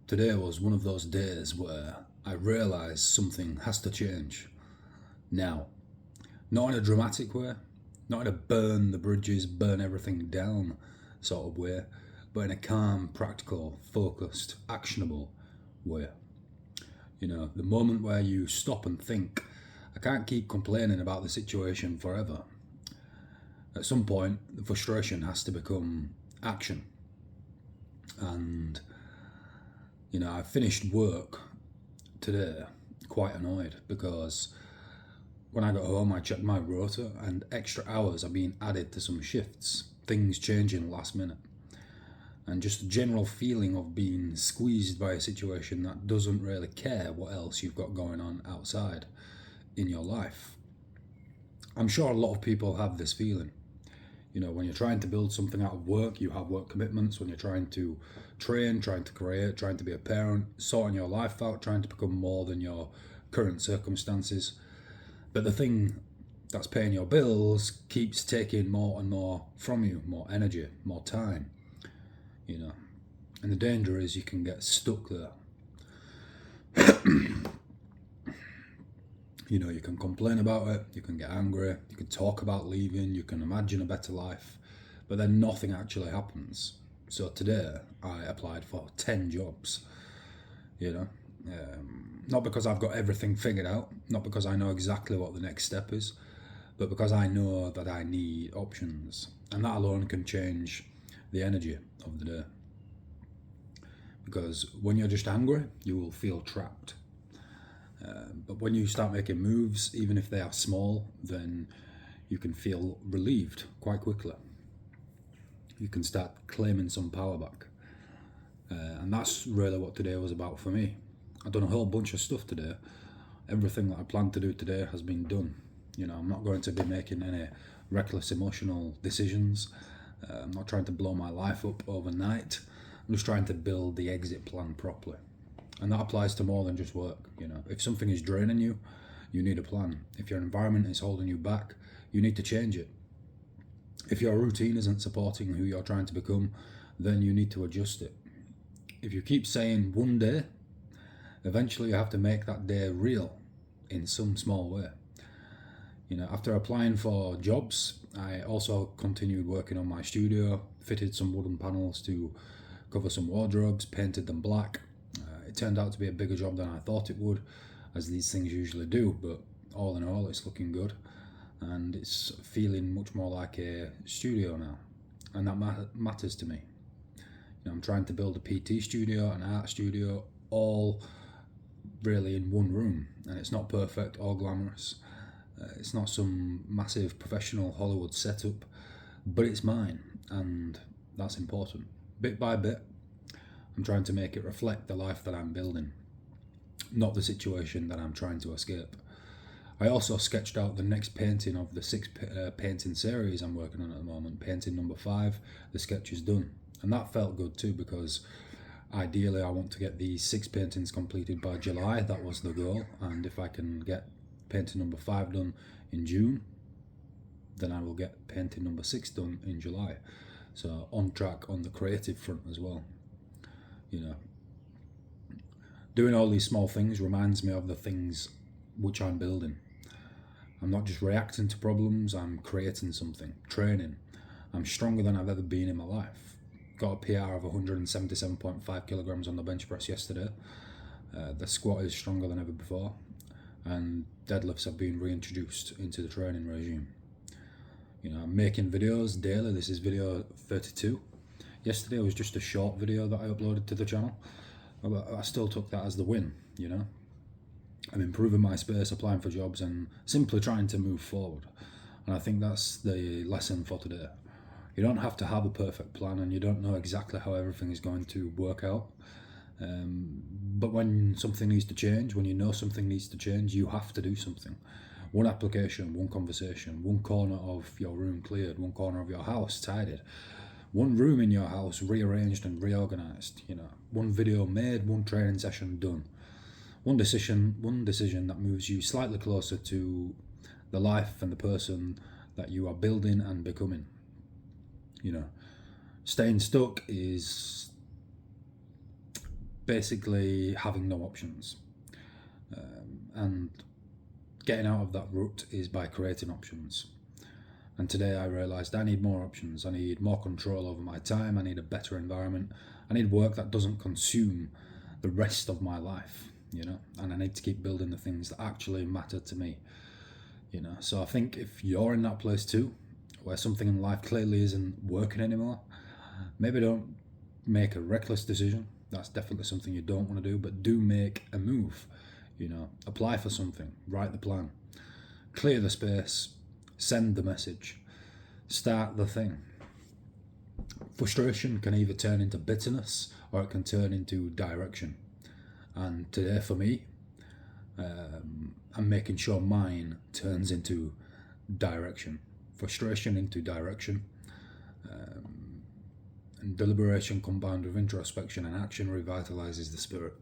Today was one of those days where I realised something has to change now. Not in a dramatic way, not in a burn the bridges, burn everything down sort of way, but in a calm, practical, focused, actionable way. The moment where you stop and think, I can't keep complaining about the situation forever. At some point, the frustration has to become action. And I finished work today quite annoyed because when I got home, I checked my rota and extra hours are being added to some shifts, things changing last minute, and just a general feeling of being squeezed by a situation that doesn't really care what else you've got going on outside in your life. I'm sure a lot of people have this feeling. When you're trying to build something out of work, you have work commitments. When you're trying to train, trying to create, trying to be a parent, sorting your life out, trying to become more than your current circumstances. But the thing that's paying your bills keeps taking more and more from you, more energy, more time. And the danger is you can get stuck there. You can complain about it, you can get angry, you can talk about leaving, you can imagine a better life, but then nothing actually happens. So today I applied for 10 jobs, not because I've got everything figured out, not because I know exactly what the next step is, but because I know that I need options. And that alone can change the energy of the day. Because when you're just angry, you will feel trapped. But when you start making moves, even if they are small, then you can feel relieved quite quickly. You can start claiming some power back. And that's really what today was about for me. I've done a whole bunch of stuff today. Everything that I planned to do today has been done. I'm not going to be making any reckless emotional decisions. I'm not trying to blow my life up overnight. I'm just trying to build the exit plan properly. And that applies to more than just work. If something is draining you, you need a plan. If your environment is holding you back, you need to change it. If your routine isn't supporting who you're trying to become, then you need to adjust it. If you keep saying one day, eventually you have to make that day real in some small way. After applying for jobs, I also continued working on my studio, fitted some wooden panels to cover some wardrobes, painted them black. It turned out to be a bigger job than I thought it would, as these things usually do, but all in all, it's looking good. And it's feeling much more like a studio now. And that matters to me. I'm trying to build a PT studio, an art studio, all really in one room. And it's not perfect or glamorous. It's not some massive professional Hollywood setup, but it's mine, and that's important. Bit by bit, I'm trying to make it reflect the life that I'm building, not the situation that I'm trying to escape. I also sketched out the next painting of the 6 painting series I'm working on at the moment, painting number 5. The sketch is done, and that felt good too, because ideally I want to get these 6 paintings completed by July. That was the goal, and if I can get painting number 5 done in June, then I will get painting number 6 done in July. So on track on the creative front as well. Doing all these small things reminds me of the things which I'm building. I'm not just reacting to problems, I'm creating something, training. I'm stronger than I've ever been in my life. Got a PR of 177.5 kilograms on the bench press yesterday. The squat is stronger than ever before, and deadlifts have been reintroduced into the training regime. I'm making videos daily. This is video 32. Yesterday was just a short video that I uploaded to the channel, but I still took that as the win. I'm improving my space, applying for jobs, and simply trying to move forward. And I think that's the lesson for today. You don't have to have a perfect plan, and you don't know exactly how everything is going to work out. But when something needs to change, when you know something needs to change, you have to do something. One application, one conversation, one corner of your room cleared, one corner of your house tidied, one room in your house rearranged and reorganized. One video made, one training session done. One decision that moves you slightly closer to the life and the person that you are building and becoming. Staying stuck is basically having no options. And getting out of that rut is by creating options. And today I realised I need more options. I need more control over my time. I need a better environment. I need work that doesn't consume the rest of my life, and I need to keep building the things that actually matter to me, So I think if you're in that place too, where something in life clearly isn't working anymore, maybe don't make a reckless decision. That's definitely something you don't want to do, but do make a move. Apply for something, write the plan, clear the space, send the message, start the thing. Frustration can either turn into bitterness or it can turn into direction. And today for me, I'm making sure mine turns into direction. Frustration into direction. And deliberation combined with introspection and action revitalizes the spirit.